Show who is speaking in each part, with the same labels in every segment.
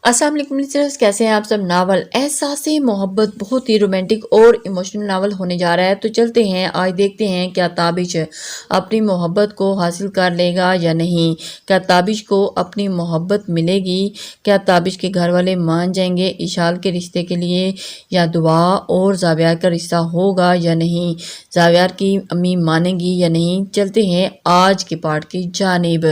Speaker 1: السلام علیکم لسنرز، کیسے ہیں آپ سب؟ ناول احساس محبت بہت ہی رومانٹک اور ایموشنل ناول ہونے جا رہا ہے، تو چلتے ہیں آج دیکھتے ہیں کیا تابش اپنی محبت کو حاصل کر لے گا یا نہیں۔ کیا تابش کو اپنی محبت ملے گی؟ کیا تابش کے گھر والے مان جائیں گے اشال کے رشتے کے لیے، یا دعا اور زاویار کا رشتہ ہوگا یا نہیں؟ زاویار کی امی مانیں گی یا نہیں؟ چلتے ہیں آج کے پارٹ کی جانب۔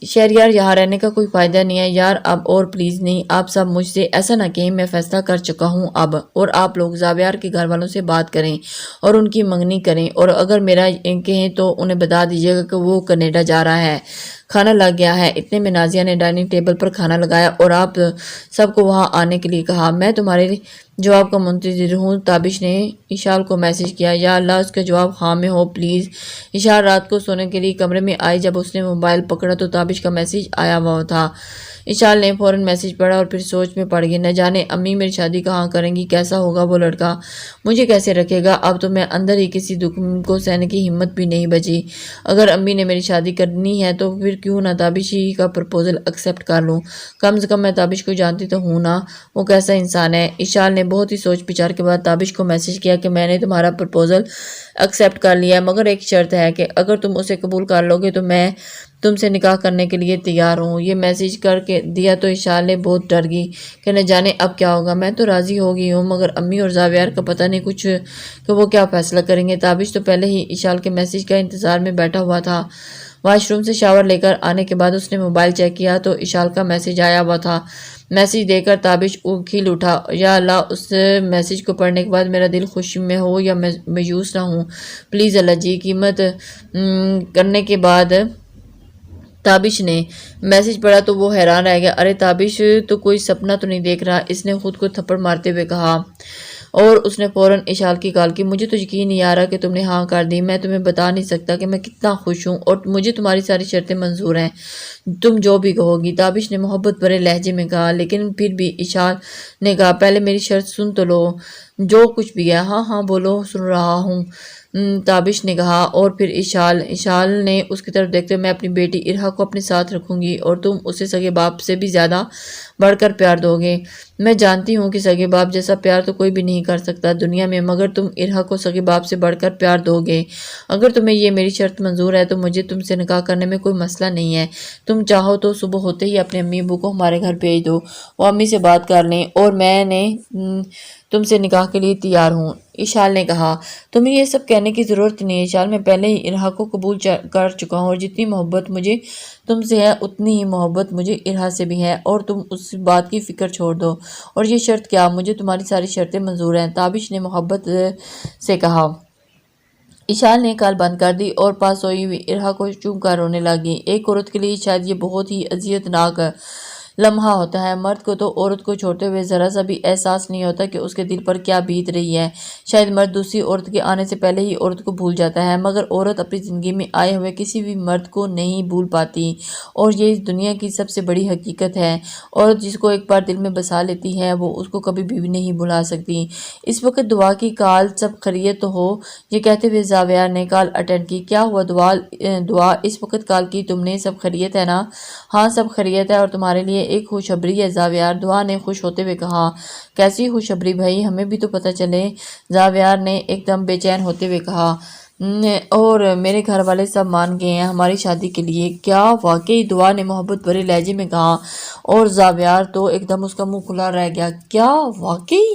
Speaker 1: شہریار یہاں رہنے کا کوئی فائدہ نہیں ہے یار، اب اور پلیز نہیں، آپ سب مجھ سے ایسا نہ کہیں، میں فیصلہ کر چکا ہوں اب، اور آپ لوگ زاویار کے گھر والوں سے بات کریں اور ان کی منگنی کریں، اور اگر میرا کہیں تو انہیں بتا دیجیے گا کہ وہ کینیڈا جا رہا ہے۔ کھانا لگ گیا ہے۔ اتنے میں نازیہ نے ڈائننگ ٹیبل پر کھانا لگایا اور آپ سب کو وہاں آنے کے لیے کہا۔ میں تمہارے جواب کا منتظر ہوں۔ تابش نے اشال کو میسج کیا۔ یا اللہ اس کا جواب ہاں میں ہو پلیز۔ اشال رات کو سونے کے لیے کمرے میں آئی۔ جب اس نے موبائل پکڑا تو تابش کا میسج آیا ہوا تھا۔ اشال نے فوراً میسج پڑھا اور پھر سوچ میں پڑ گئی۔ نہ جانے امی میری شادی کہاں کریں گی، کیسا ہوگا وہ لڑکا، مجھے کیسے رکھے گا۔ اب تو میں اندر ہی کسی دکھ کو سہنے کی ہمت بھی نہیں بچی۔ اگر امی نے میری شادی کرنی ہے تو پھر کیوں نہ تابش ہی کا پرپوزل ایکسیپٹ کر لوں، کم سے کم میں تابش کو جانتی تو ہوں نا، وہ کیسا انسان ہے۔ اشال نے بہت ہی سوچ بچار کے بعد تابش کو میسج کیا کہ میں نے تمہارا پرپوزل ایکسیپٹ کر لیا ہے، مگر ایک شرط ہے کہ اگر تم اسے قبول کر لو گے تو میں تم سے نکاح کرنے کے لیے تیار ہوں۔ یہ میسج کر کے دیا تو اشال نے بہت ڈر گئی کہ نہ جانے اب کیا ہوگا۔ میں تو راضی ہو گئی ہوں، مگر امی اور زاویار کا پتہ نہیں کچھ کہ وہ کیا فیصلہ کریں گے۔ تابش تو پہلے ہی اشال کے میسج کا انتظار میں بیٹھا ہوا تھا۔ واش روم سے شاور لے کر آنے کے بعد اس نے موبائل چیک کیا تو اشال کا میسج آیا ہوا تھا۔ میسج دے کر تابش کھل اٹھا۔ یا اللہ اس میسج کو پڑھنے کے بعد میرا دل خوشی میں ہو یا مایوس نہ ہوں، پلیز اللہ جی۔ قیمت کرنے کے بعد تابش نے میسج پڑھا تو وہ حیران رہ گیا۔ ارے تابش تو کوئی سپنا تو نہیں دیکھ رہا، اس نے خود کو تھپڑ مارتے ہوئے کہا، اور اس نے فوراً اشال کی کال کی۔ مجھے تو یقین نہیں آ رہا کہ تم نے ہاں کر دی، میں تمہیں بتا نہیں سکتا کہ میں کتنا خوش ہوں، اور مجھے تمہاری ساری شرطیں منظور ہیں، تم جو بھی کہو گی، تابش نے محبت بھرے لہجے میں کہا۔ لیکن پھر بھی اشال نے کہا، پہلے میری شرط سن تو لو، جو کچھ بھی ہے۔ ہاں ہاں بولو، سن رہا ہوں، تابش نے کہا۔ اور پھر اشال نے اس کی طرف دیکھتے ہوئے، میں اپنی بیٹی ارہا کو اپنے ساتھ رکھوں گی اور تم اسے سگے باپ سے بھی زیادہ بڑھ کر پیار دو گے۔ میں جانتی ہوں کہ سگے باپ جیسا پیار تو کوئی بھی نہیں کر سکتا دنیا میں، مگر تم ارہا کو سگے باپ سے بڑھ کر پیار دو گے۔ اگر تمہیں یہ میری شرط منظور ہے تو مجھے تم سے نکاح کرنے میں کوئی مسئلہ نہیں ہے۔ تم چاہو تو صبح ہوتے ہی اپنے امی ابو کو ہمارے گھر بھیج دو، وہ امی سے بات کر لیں، اور میں نے تم سے نکاح کے لیے تیار ہوں۔ اشال نے کہا، تمہیں یہ سب کہنے کی ضرورت نہیں ہے اشال، میں پہلے ہی ارہا کو قبول کر چکا ہوں، اور جتنی محبت مجھے تم سے ہے اتنی ہی محبت مجھے ارہا سے بھی ہے، اور تم اس بات کی فکر چھوڑ دو۔ اور یہ شرط کیا؟ مجھے تمہاری ساری شرطیں منظور ہیں، تابش نے محبت سے کہا۔ اشال نے کال بند کر دی اور پاس سوئی ہوئی ارہا کو چوم کر رونے لگی۔ ایک عورت کے لیے شاید یہ بہت ہی اذیت ناک لمحہ ہوتا ہے۔ مرد کو تو عورت کو چھوڑتے ہوئے ذرا سا بھی احساس نہیں ہوتا کہ اس کے دل پر کیا بیت رہی ہے۔ شاید مرد دوسری عورت کے آنے سے پہلے ہی عورت کو بھول جاتا ہے، مگر عورت اپنی زندگی میں آئے ہوئے کسی بھی مرد کو نہیں بھول پاتی، اور یہ اس دنیا کی سب سے بڑی حقیقت ہے۔ عورت جس کو ایک بار دل میں بسا لیتی ہے وہ اس کو کبھی بھی نہیں بھلا سکتی۔ اس وقت دعا کی کال، سب خیریت تو ہو؟ یہ کہتے ہوئے زاویار نے کال اٹینڈ کی۔ کیا ہوا دعا، اس وقت کال کی تم نے، سب خیریت ہے نا؟ ہاں سب خیریت ہے، اور تمہارے لیے ایک خوشخبری ہے زاویار، دعا نے خوش ہوتے ہوئے کہا۔ کیسی خوشخبری بھائی، ہمیں بھی تو پتہ چلے، زاویار نے ایک دم بے چین ہوتے ہوئے کہا۔ اور میرے گھر والے سب مان گئے ہیں ہماری شادی کے لیے۔ کیا واقعی؟ دعا نے محبت بھرے لہجے میں کہا، اور زاویار تو ایک دم اس کا منہ کھلا رہ گیا۔ کیا واقعی؟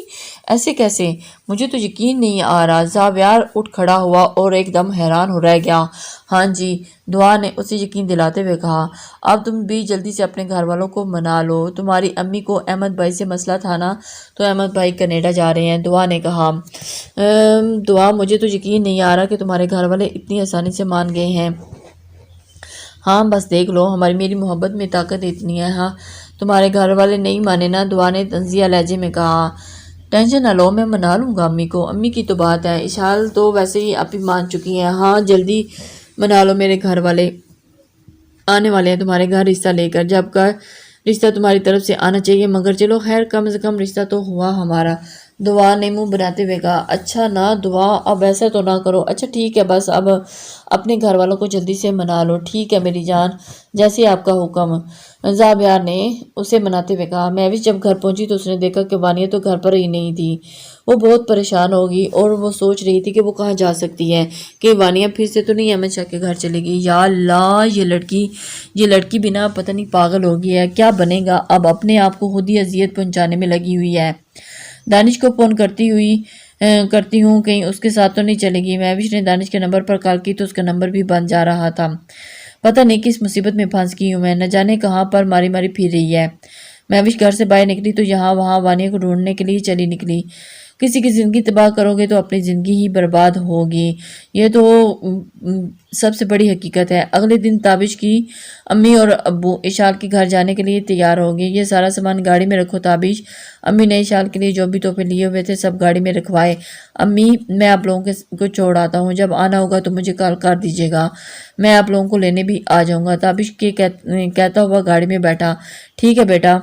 Speaker 1: ایسے کیسے؟ مجھے تو یقین نہیں آ رہا۔ زاویار اٹھ کھڑا ہوا اور ایک دم حیران ہو رہ گیا۔ ہاں جی، دعا نے اسے یقین دلاتے ہوئے کہا۔ اب تم بھی جلدی سے اپنے گھر والوں کو منا لو، تمہاری امی کو احمد بھائی سے مسئلہ تھا نا، تو احمد بھائی کینیڈا جا رہے ہیں، دعا نے کہا۔ دعا مجھے تو یقین نہیں آ رہا کہ تمہارے گھر والے اتنی آسانی سے مان گئے ہیں۔ ہاں بس دیکھ لو، میری محبت میں طاقت اتنی ہے، ہاں تمہارے گھر والے نہیں مانے نا، دعا نے طنزیہ لہجے میں کہا۔ ٹینشن نہ لو، میں منا لوں گا امی کو، امی کی تو بات ہے، اشال تو ویسے ہی اپی مان چکی ہیں، ہاں جلدی منا لو، میرے گھر والے آنے والے ہیں تمہارے گھر رشتہ لے کر، جب کا رشتہ تمہاری طرف سے آنا چاہیے، مگر چلو خیر، کم سے کم رشتہ تو ہوا ہمارا، دعا نے منہ بناتے ہوئے کہا۔ اچھا نا دعا، اب ایسا تو نہ کرو، اچھا ٹھیک ہے، بس اب اپنے گھر والوں کو جلدی سے منا لو، ٹھیک ہے میری جان، جیسے آپ کا حکم۔ زابیار نے اسے مناتے ہوئے کہا۔ مہوش جب گھر پہنچی تو اس نے دیکھا کہ وانیہ تو گھر پر ہی نہیں تھی۔ وہ بہت پریشان ہوگی اور وہ سوچ رہی تھی کہ وہ کہاں جا سکتی ہے، کہ وانیہ پھر سے تو نہیں احمد شاہ کے گھر چلے گی۔ یا اللہ، یہ لڑکی بھی نا پتہ نہیں پاگل ہو گئی ہے، کیا بنے گا اب، اپنے آپ کو خود ہی اذیت پہنچانے میں لگی ہوئی ہے۔ دانش کو فون کرتی ہوں، کہیں اس کے ساتھ تو نہیں چلے گی۔ مہوش نے دانش کے نمبر پر کال کی تو اس کا نمبر بھی بند جا رہا تھا۔ پتہ نہیں کس مصیبت میں پھنس گئی ہوں میں، نہ جانے کہاں پر ماری ماری پھر رہی ہے۔ مہوش گھر سے باہر نکلی تو یہاں وہاں وانیہ کو ڈھونڈنے کے لیے چلی نکلی۔ کسی کی زندگی تباہ کرو گے تو اپنی زندگی ہی برباد ہوگی، یہ تو سب سے بڑی حقیقت ہے۔ اگلے دن تابش کی امی اور ابو اشال کے گھر جانے کے لیے تیار ہو گئے۔ یہ سارا سامان گاڑی میں رکھو تابش۔ امی نے اشال کے لیے جو بھی تحفے لیے ہوئے تھے سب گاڑی میں رکھوائے۔ امی، میں آپ لوگوں کو چھوڑ آتا ہوں، جب آنا ہوگا تو مجھے کال کر دیجیے گا، میں آپ لوگوں کو لینے بھی آ جاؤں گا۔ تابش کے کہتا ہوا گاڑی میں بیٹھا۔ ٹھیک ہے بیٹا،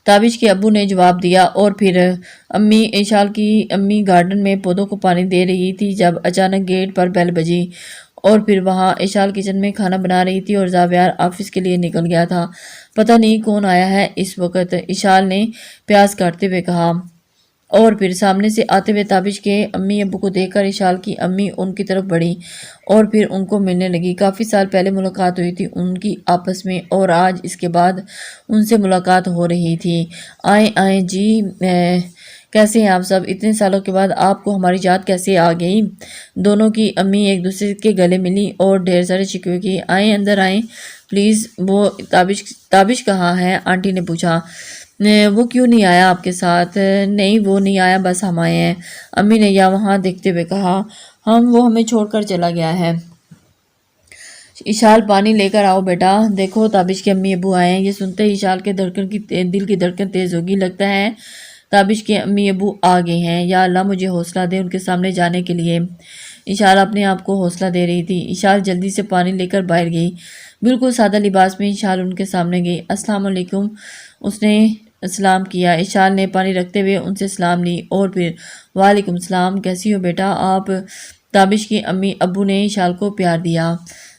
Speaker 1: تابش کے ابو نے جواب دیا۔ اور پھر اشال کی امی گارڈن میں پودوں کو پانی دے رہی تھی جب اچانک گیٹ پر بیل بجی، اور پھر وہاں اشال کچن میں کھانا بنا رہی تھی اور زابیار آفس کے لیے نکل گیا تھا۔ پتہ نہیں کون آیا ہے اس وقت، اشال نے پیاز کاٹتے ہوئے کہا۔ اور پھر سامنے سے آتے ہوئے تابش کے امی ابو کو دیکھ کر اشال کی امی ان کی طرف بڑھی اور پھر ان کو ملنے لگی۔ کافی سال پہلے ملاقات ہوئی تھی ان کی آپس میں، اور آج اس کے بعد ان سے ملاقات ہو رہی تھی۔ آئیں جی، کیسے ہیں آپ سب؟ اتنے سالوں کے بعد آپ کو ہماری یاد کیسے آ گئی؟ دونوں کی امی ایک دوسرے کے گلے ملی اور ڈھیر سارے شکوے کی۔ آئیں اندر آئیں پلیز۔ وہ تابش کہاں ہے؟ آنٹی نے پوچھا۔ وہ کیوں نہیں آیا آپ کے ساتھ؟ نہیں وہ نہیں آیا، بس ہم آئے ہیں، امی نے یا وہاں دیکھتے ہوئے کہا۔ وہ ہمیں چھوڑ کر چلا گیا ہے۔ اشال پانی لے کر آؤ بیٹا۔ دیکھو تابش کے امی ابو آئے ہیں۔ یہ سنتے ہی اشال کے دل کی دھڑکن تیز ہوگی۔ لگتا ہے تابش کے امی ابو آ گئے ہیں، یا اللہ مجھے حوصلہ دے ان کے سامنے جانے کے لیے۔ اشال اپنے آپ کو حوصلہ دے رہی تھی۔ اشال جلدی سے پانی لے کر باہر گئی۔ بالکل سادہ لباس میں اشال ان کے سامنے گئی۔ السلام علیکم، اس نے سلام کیا۔ اشال نے پانی رکھتے ہوئے ان سے سلام لی اور پھر وعلیکم السلام، کیسی ہو بیٹا آپ؟ تابش کے امی ابو نے اشال کو پیار دیا۔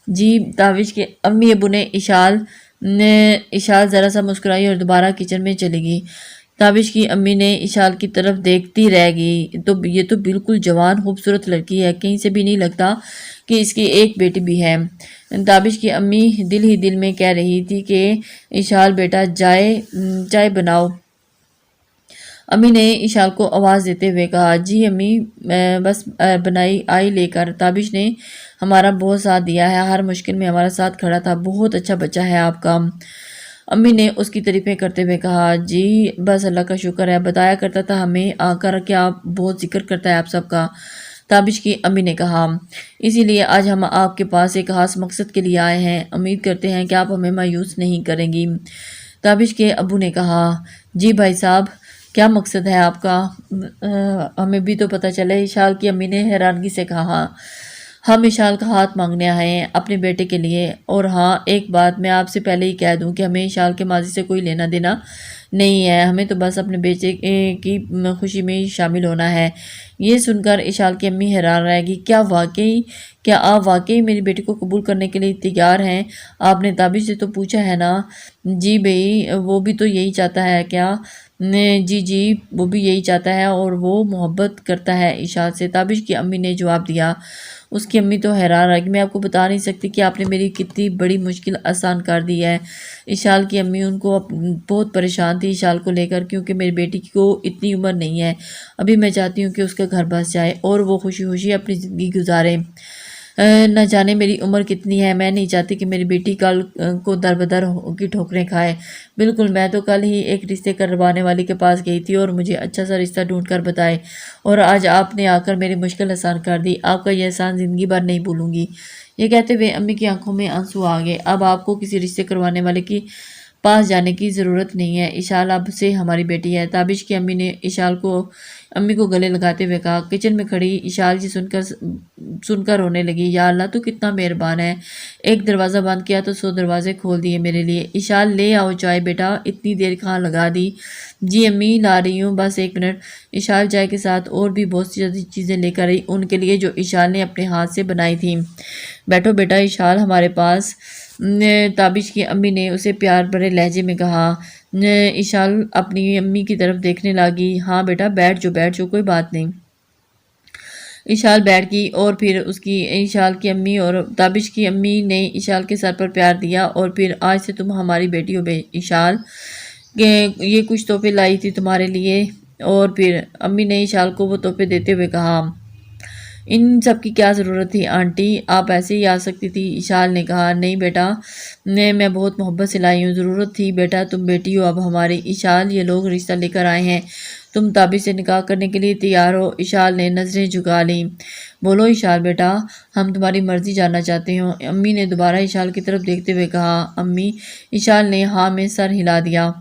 Speaker 1: جی، تابش کے امی ابو نے اشال ذرا سا مسکرائی اور دوبارہ کچن میں چلی گئی۔ تابش کی امی نے اشال کی طرف دیکھتی رہ گئی۔ یہ تو بالکل جوان خوبصورت لڑکی ہے، کہیں سے بھی نہیں لگتا کہ اس کی ایک بیٹی بھی ہے۔ تابش کی امی دل ہی دل میں کہہ رہی تھی کہ اشال بیٹا چائے بناؤ۔ امی نے اشال کو آواز دیتے ہوئے کہا۔ جی امی، بس بنائی آئی لے کر۔ تابش نے ہمارا بہت ساتھ دیا ہے، ہر مشکل میں ہمارا ساتھ کھڑا تھا، بہت اچھا بچہ ہے آپ کا، امی نے اس کی تعریفیں کرتے ہوئے کہا۔ جی بس اللہ کا شکر ہے، بتایا کرتا تھا ہمیں آ کر کہ آپ بہت ذکر کرتا ہے آپ سب کا، تابش کی امی نے کہا۔ اسی لیے آج ہم آپ کے پاس ایک خاص مقصد کے لیے آئے ہیں، امید کرتے ہیں کہ آپ ہمیں مایوس نہیں کریں گی۔ تابش کے ابو نے کہا۔ جی بھائی صاحب، کیا مقصد ہے آپ کا؟ ہمیں بھی تو پتہ چلے، اشال کی امی نے حیرانگی سے کہا۔ ہم اشال کا ہاتھ مانگنے آئے ہیں اپنے بیٹے کے لیے، اور ہاں ایک بات میں آپ سے پہلے ہی کہہ دوں کہ ہمیں اشال کے ماضی سے کوئی لینا دینا نہیں ہے، ہمیں تو بس اپنے بیٹے کی خوشی میں شامل ہونا ہے۔ یہ سن کر اشال کی امی حیران رہ گئی۔ کیا آپ واقعی میری بیٹی کو قبول کرنے کے لیے تیار ہیں؟ آپ نے تابش سے تو پوچھا ہے نا؟ جی بھائی، وہ بھی تو یہی چاہتا ہے کیا؟ جی وہ بھی یہی چاہتا ہے، اور وہ محبت کرتا ہے اشال سے، تابش کی امی نے جواب دیا۔ اس کی امی تو حیران رہ گئی۔ میں آپ کو بتا نہیں سکتی کہ آپ نے میری کتنی بڑی مشکل آسان کر دی ہے۔ اشال کی امی ان کو بہت پریشان تھی اشال کو لے کر، کیونکہ میری بیٹی کو اتنی عمر نہیں ہے، ابھی میں چاہتی ہوں کہ اس کا گھر بس جائے اور وہ خوشی خوشی اپنی زندگی گزارے۔ نہ جانے میری عمر کتنی ہے، میں نہیں چاہتی کہ میری بیٹی کل کو در بدر کی ٹھوکریں کھائے۔ بالکل، میں تو کل ہی ایک رشتے کروانے والی کے پاس گئی تھی اور مجھے اچھا سا رشتہ ڈھونڈ کر بتائے، اور آج آپ نے آ کر میری مشکل آسان کر دی، آپ کا یہ احسان زندگی بھر نہیں بھولوں گی۔ یہ کہتے ہوئے امی کی آنکھوں میں آنسو آ گئے۔ اب آپ کو کسی رشتے کروانے والے کی پاس جانے کی ضرورت نہیں ہے، اشال اب سے ہماری بیٹی ہے، تابش کی امی نے امی کو گلے لگاتے ہوئے کہا۔ کچن میں کھڑی اشال جی سن کر رونے لگی۔ یا اللہ، تو کتنا مہربان ہے، ایک دروازہ بند کیا تو 100 دروازے کھول دیے میرے لیے۔ اشال لے آؤ چائے بیٹا، اتنی دیر کہاں لگا دی؟ جی امی لا رہی ہوں، بس 1 منٹ۔ اشال چائے کے ساتھ اور بھی بہت سی چیزیں لے کر آئی ان کے لیے جو اشال نے اپنے ہاتھ سے بنائی تھیں۔ بیٹھو بیٹا اشال، ہمارے پاس تابش کی امی نے اسے پیار بھرے لہجے میں کہا۔ اشال اپنی امی کی طرف دیکھنے لگی۔ ہاں بیٹا بیٹھ جو کوئی بات نہیں۔ اشال بیٹھ گئی اور پھر اشال کی امی اور تابش کی امی نے اشال کے سر پر پیار دیا اور پھر آج سے تم ہماری بیٹی ہو اشال، کہ یہ کچھ تحفے لائی تھی تمہارے لیے۔ اور پھر امی نے اشال کو وہ تحفے دیتے ہوئے کہا، ان سب کی کیا ضرورت تھی آنٹی، آپ ایسے ہی آ سکتی تھی۔ اشال نے کہا، نہیں بیٹا، میں بہت محبت سے لائی ہوں، ضرورت تھی بیٹا، تم بیٹی ہو اب ہماری۔ اشال، یہ لوگ رشتہ لے کر آئے ہیں، تم تابش سے نکاح کرنے کے لیے تیار ہو؟ اشال نے نظریں جھکا لیں۔ بولو اشال بیٹا، ہم تمہاری مرضی جاننا چاہتے ہوں، امی نے دوبارہ اشال کی طرف دیکھتے ہوئے کہا۔ امی، اشال نے ہاں میں سر ہلا دیا۔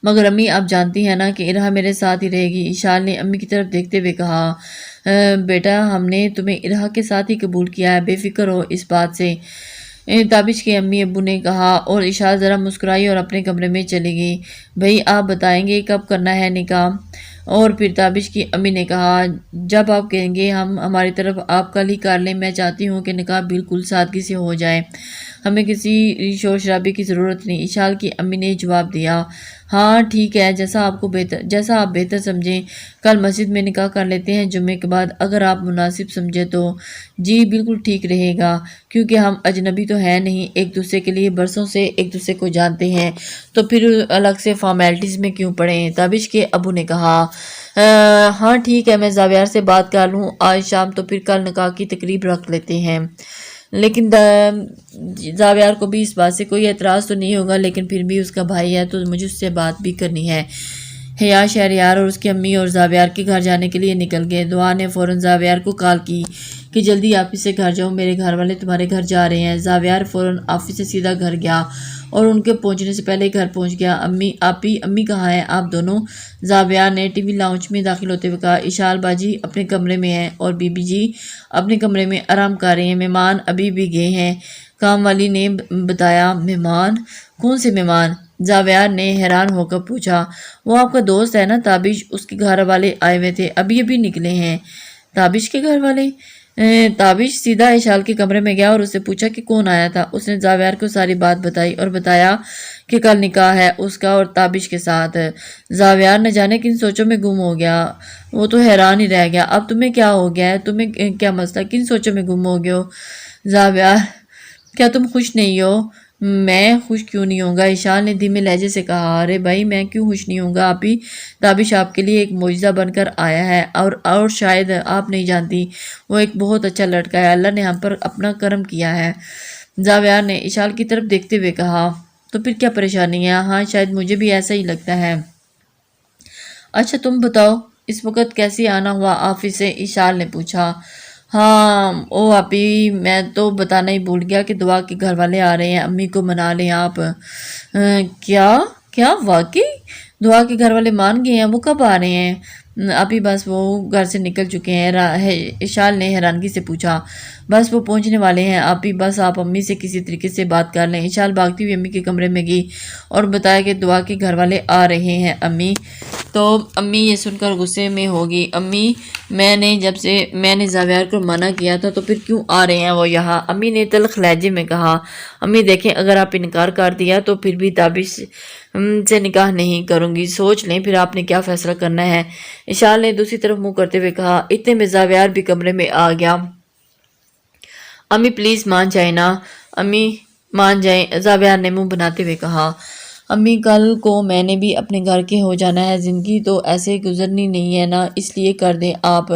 Speaker 1: مگر امی، آپ جانتی ہیں نا کہ ارہا میرے ساتھ ہی رہے گی۔ اشال نے امی کی طرف دیکھتے ہوئے کہا، بیٹا ہم نے تمہیں ارہا کے ساتھ ہی قبول کیا ہے، بے فکر ہو اس بات سے، تابش کے امی ابو نے کہا۔ اور اشال ذرا مسکرائی اور اپنے کمرے میں چلی گئی۔ بھئی آپ بتائیں گے کب کرنا ہے نکاح؟ اور پھر تابش کی امی نے کہا، جب آپ کہیں گے، ہماری طرف آپ کل ہی کر لیں، میں چاہتی ہوں کہ نکاح بالکل سادگی سے ہو جائے، ہمیں کسی شور شرابے کی ضرورت نہیں۔ اشال کی امی نے جواب دیا، ہاں ٹھیک ہے، جیسا آپ بہتر سمجھیں، کل مسجد میں نکاح کر لیتے ہیں جمعے کے بعد، اگر آپ مناسب سمجھے تو۔ جی بالکل ٹھیک رہے گا، کیونکہ ہم اجنبی تو ہیں نہیں، ایک دوسرے کے لیے برسوں سے ایک دوسرے کو جانتے ہیں، تو پھر الگ سے فارمیلٹیز میں کیوں پڑیں؟ تابش کے ابو نے کہا، ہاں ٹھیک ہے، میں زاویار سے بات کر لوں آج شام، تو پھر کل نکاح کی تقریب رکھ لیتے ہیں۔ لیکن زاویار کو بھی اس بات سے کوئی اعتراض تو نہیں ہوگا، لیکن پھر بھی اس کا بھائی ہے تو مجھے اس سے بات بھی کرنی ہے۔ حیا شہریار اور اس کی امی اور زاویار کے گھر جانے کے لیے نکل گئے۔ دعا نے فوراً زاویار کو کال کی کہ جلدی آفس سے گھر جاؤ، میرے گھر والے تمہارے گھر جا رہے ہیں۔ زاویار فوراً آفس سے سیدھا گھر گیا اور ان کے پہنچنے سے پہلے گھر پہنچ گیا۔ امی کہاں ہیں آپ دونوں؟ زاویار نے ٹی وی لاؤنج میں داخل ہوتے ہوئے کہا۔ اشال باجی اپنے کمرے میں ہیں اور بی بی جی اپنے کمرے میں آرام کر رہے ہیں، مہمان ابھی بھی گئے ہیں، کام والی نے بتایا۔ مہمان؟ کون سے مہمان؟ زاویار نے حیران ہو کر پوچھا۔ وہ آپ کا دوست ہے نا تابش، اس کے گھر والے آئے ہوئے تھے، ابھی نکلے ہیں۔ تابش کے گھر والے؟ تابش سیدھا اشال کے کمرے میں گیا اور اس سے پوچھا کہ کون آیا تھا۔ اس نے زاویار کو ساری بات بتائی اور بتایا کہ کل نکاح ہے اس کا اور تابش کے ساتھ۔ زاویار نہ جانے کن سوچوں میں گم ہو گیا، وہ تو حیران ہی رہ گیا۔ اب تمہیں کیا ہو گیا ہے؟ تمہیں کیا مسئلہ؟ کن سوچوں میں گم ہو گئے ہو؟ زاویار، کیا تم خوش نہیں ہو؟ میں خوش کیوں نہیں ہوں گا؟ اشال نے دھیمے لہجے سے کہا۔ ارے بھائی میں کیوں خوش نہیں ہوں گا؟ آپی، تابش آپ کے لیے ایک معجزہ بن کر آیا ہے، اور شاید آپ نہیں جانتی، وہ ایک بہت اچھا لڑکا ہے، اللہ نے ہم پر اپنا کرم کیا ہے۔ زاویار نے اشال کی طرف دیکھتے ہوئے کہا، تو پھر کیا پریشانی ہے؟ ہاں شاید مجھے بھی ایسا ہی لگتا ہے۔ اچھا تم بتاؤ اس وقت کیسے آنا ہوا آفس سے؟ اشال نے پوچھا۔ ہاں آپی، میں تو بتانا ہی بھول گیا کہ دعا کے گھر والے آ رہے ہیں، امی کو منا لیں آپ۔ کیا واقعی دعا کے گھر والے مان گئے ہیں؟ وہ کب آ رہے ہیں؟ ابھی بس وہ گھر سے نکل چکے ہیں۔ اشال نے حیرانگی سے پوچھا۔ بس وہ پہنچنے والے ہیں آپی، بس آپ امی سے کسی طریقے سے بات کر لیں۔ اشال بھاگتی ہوئی امی کے کمرے میں گئی اور بتایا کہ دعا کے گھر والے آ رہے ہیں امی۔ تو امی یہ سن کر غصے میں ہوگی، امی میں نے زاویار کو منع کیا تھا، تو پھر کیوں آ رہے ہیں وہ یہاں؟ امی نے تلخ لہجے میں کہا۔ امی دیکھیں، اگر آپ انکار کر دیا تو پھر بھی تابش سے نکاح نہیں کروں گی، سوچ لیں پھر آپ نے کیا فیصلہ کرنا ہے۔ اشال نے دوسری طرف منہ کرتے ہوئے کہا۔ اتنے میں زاویار بھی کمرے میں آ گیا۔ امی پلیز مان جائیں نا، امی مان جائیں، زاویار نے منہ بناتے ہوئے کہا۔ امی کل کو میں نے بھی اپنے گھر کے ہو جانا ہے، زندگی تو ایسے گزرنی نہیں ہے نا، اس لیے کر دیں آپ۔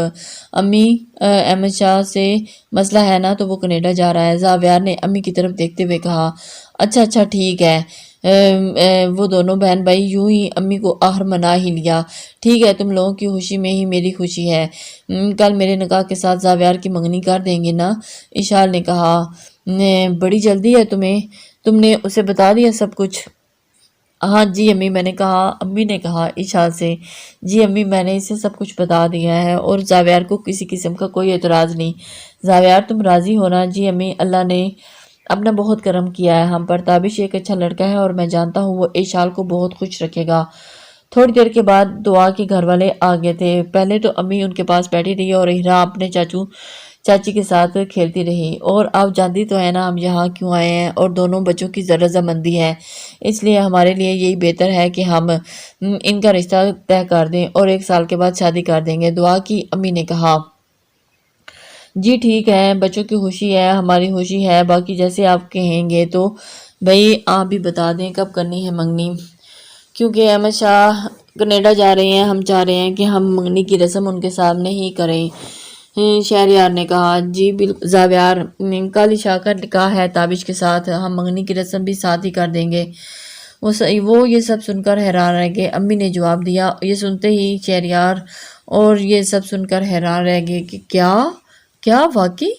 Speaker 1: امی احمد شاہ سے مسئلہ ہے نا، تو وہ کینیڈا جا رہا ہے، زاویار نے امی کی طرف دیکھتے ہوئے کہا۔ اچھا ٹھیک ہے۔ وہ دونوں بہن بھائی یوں ہی امی کو آخر منا ہی لیا۔ ٹھیک ہے، تم لوگوں کی خوشی میں ہی میری خوشی ہے، کل میرے نکاح کے ساتھ زاویار کی منگنی کر دیں گے نا؟ اشال نے کہا۔ بڑی جلدی ہے تمہیں، تم نے اسے بتا دیا سب کچھ؟ ہاں جی امی، میں نے کہا، امی نے کہا اشال سے۔ جی امی، میں نے اسے سب کچھ بتا دیا ہے اور زاویار کو کسی قسم کا کوئی اعتراض نہیں۔ زاویار تم راضی ہونا؟ جی امی، اللہ نے اپنا بہت کرم کیا ہے ہم پر، تابش ایک اچھا لڑکا ہے اور میں جانتا ہوں وہ اشال کو بہت خوش رکھے گا۔ تھوڑی دیر کے بعد دعا کے گھر والے آ گئے تھے۔ پہلے تو امی ان کے پاس بیٹھی رہی اور اہرا اپنے چاچی کے ساتھ کھیلتی رہی۔ اور آپ جانتی تو ہے نا ہم یہاں کیوں آئے ہیں، اور دونوں بچوں کی رضامندی ہے، اس لیے ہمارے لیے یہی بہتر ہے کہ ہم ان کا رشتہ طے کر دیں اور 1 سال کے بعد شادی کر دیں گے، دعا کی امی نے کہا۔ جی ٹھیک ہے، بچوں کی خوشی ہے ہماری خوشی ہے، باقی جیسے آپ کہیں گے۔ تو بھائی آپ بھی بتا دیں کب کرنی ہے منگنی، کیونکہ احمد شاہ کینیڈا جا رہے ہیں، ہم چاہ رہے ہیں کہ ہم منگنی کی رسم ان کے سامنے ہی کریں۔ شہریار نے کہا جی بالکل زاویار، کل عشاء کا نکاح ہے تابش کے ساتھ، ہم منگنی کی رسم بھی ساتھ ہی کر دیں گے۔ وہ یہ سب سن کر حیران رہ گئے۔ امی نے جواب دیا۔ یہ سنتے ہی شہریار اور یہ سب سن کر حیران رہ گئے کہ کیا واقعی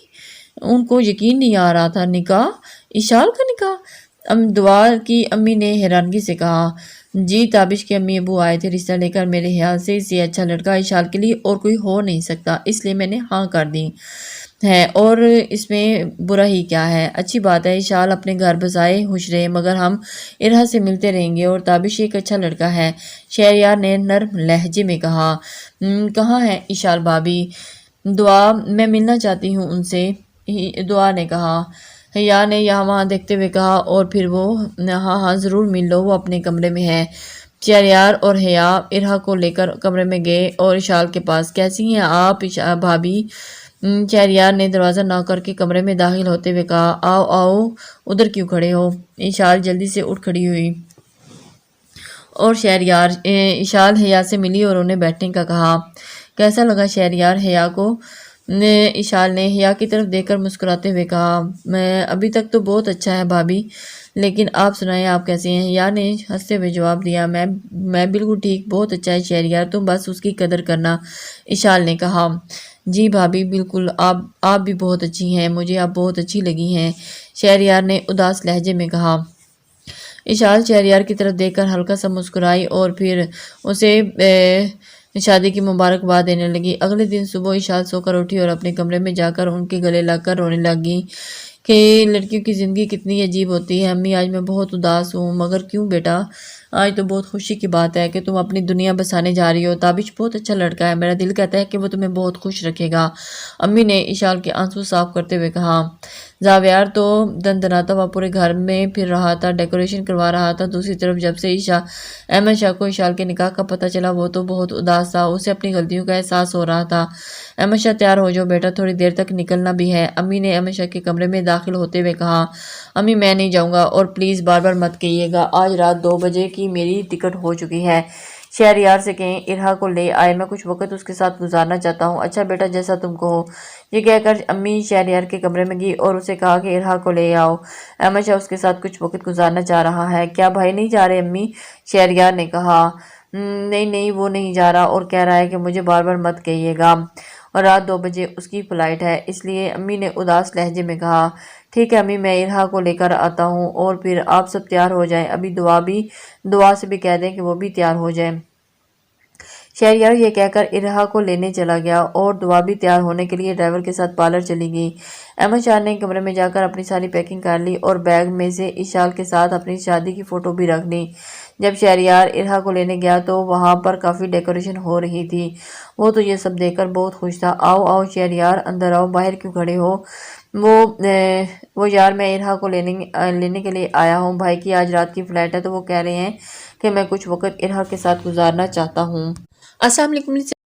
Speaker 1: ان کو یقین نہیں آ رہا تھا، نکاح، اشال کا نکاح۔ دعا کی امی نے حیرانگی سے کہا جی تابش کے امی ابو آئے تھے رشتہ لے کر، میرے خیال سے اس سے اچھا لڑکا اشال کے لیے اور کوئی ہو نہیں سکتا، اس لیے میں نے ہاں کر دی ہے، اور اس میں برا ہی کیا ہے، اچھی بات ہے، اشال اپنے گھر بسائے خوش رہے، مگر ہم ارہا سے ملتے رہیں گے، اور تابش ایک اچھا لڑکا ہے۔ شہریار نے نرم لہجے میں کہا کہاں ہے اشال بھابی؟ دعا میں ملنا چاہتی ہوں ان سے، دعا نے کہا۔ حیا نے یہاں وہاں دیکھتے ہوئے کہا، اور پھر وہ ہاں ضرور مل لو، وہ اپنے کمرے میں ہے۔ شہریار اور حیا ارہا کو لے کر کمرے میں گئے اور اشال کے پاس۔ کیسی ہیں آپ بھابی؟ شہریار نے دروازہ ناک کر کے کمرے میں داخل ہوتے ہوئے کہا آؤ آؤ، ادھر کیوں کھڑے ہو؟ اشال جلدی سے اٹھ کھڑی ہوئی اور اشال حیا سے ملی اور انہیں بیٹھنے کا کہا۔ کیسا لگا شہریار حیا کو؟ اشال نے حیا کی طرف دیکھ کر مسکراتے ہوئے کہا ابھی تک تو بہت اچھا ہے بھابی، لیکن آپ سنائیں آپ کیسے ہیں؟ حیا نے ہنستے ہوئے جواب دیا میں بالکل ٹھیک، بہت اچھا ہے شہریار، تم بس اس کی قدر کرنا۔ اشال نے کہا جی بھابی بالکل، آپ بھی بہت اچھی ہیں، مجھے آپ بہت اچھی لگی ہیں، شہریار نے اداس لہجے میں کہا۔ اشال شہریار کی طرف دیکھ کر ہلکا سا مسکرائی اور پھر اسے شادی کی مبارکباد دینے لگی۔ اگلے دن صبح اشال سو کر اٹھی اور اپنے کمرے میں جا کر ان کے گلے لگ کر رونے لگی کہ لڑکیوں کی زندگی کتنی عجیب ہوتی ہے امی، آج میں بہت اداس ہوں۔ مگر کیوں بیٹا؟ آج تو بہت خوشی کی بات ہے کہ تم اپنی دنیا بسانے جا رہی ہو، تابش بہت اچھا لڑکا ہے، میرا دل کہتا ہے کہ وہ تمہیں بہت خوش رکھے گا، امی نے اشال کے آنسو صاف کرتے ہوئے کہا۔ زاویار تو دندناتا ہوا پورے گھر میں پھر رہا تھا، ڈیکوریشن کروا رہا تھا۔ دوسری طرف جب سے احمد شاہ کو اشال کے نکاح کا پتہ چلا وہ تو بہت اداس تھا، اسے اپنی غلطیوں کا احساس ہو رہا تھا۔ احمد شاہ تیار ہو جاؤ بیٹا، تھوڑی دیر تک نکلنا بھی ہے، امی نے احمد شاہ کے کمرے میں داخل ہوتے ہوئے کہا۔ امی میں نہیں جاؤں گا، اور پلیز بار بار مت کہیے گا، آج رات 2 بجے کی میری ٹکٹ ہو چکی ہے، شہریار سے کہیں ارہا کو لے آئے، میں کچھ وقت اس کے ساتھ گزارنا چاہتا ہوں۔ اچھا بیٹا جیسا تم کہو، یہ کہہ کر امی شہریار کے کمرے میں گئی اور اسے کہا کہ ارہا کو لے آؤ، احمد شاہ اس کے ساتھ کچھ وقت گزارنا چاہ رہا ہے۔ کیا بھائی نہیں جا رہے امی؟ شہریار نے کہا نہیں وہ نہیں جا رہا، اور کہہ رہا ہے کہ مجھے بار بار مت کہیے گا، اور رات 2 بجے اس کی فلائٹ ہے، اس لیے امی نے اداس لہجے میں کہا ٹھیک ہے امی، میں ارہا کو لے کر آتا ہوں، اور پھر آپ سب تیار ہو جائیں، ابھی دعا سے بھی کہہ دیں کہ وہ بھی تیار ہو جائیں۔ شہریار یہ کہہ کر ارہا کو لینے چلا گیا اور دعا بھی تیار ہونے کے لیے ڈرائیور کے ساتھ پارلر چلی گئی۔ احمد شاہ نے کمرے میں جا کر اپنی ساری پیکنگ کر لی اور بیگ میں سے اشال کے ساتھ اپنی شادی کی فوٹو بھی رکھ لی۔ جب شہریار ارہا کو لینے گیا تو وہاں پر کافی ڈیکوریشن ہو رہی تھی، وہ تو یہ سب دیکھ کر بہت خوش تھا۔ آؤ آؤ شہریار اندر آؤ، باہر کیوں کھڑے ہو؟ وہ یار میں ارہا کو لینے کے لیے آیا ہوں، بھائی کی آج رات کی فلائٹ ہے، تو وہ کہہ رہے ہیں کہ میں کچھ وقت ارہا کے ساتھ گزارنا چاہتا ہوں۔ السلام علیکم۔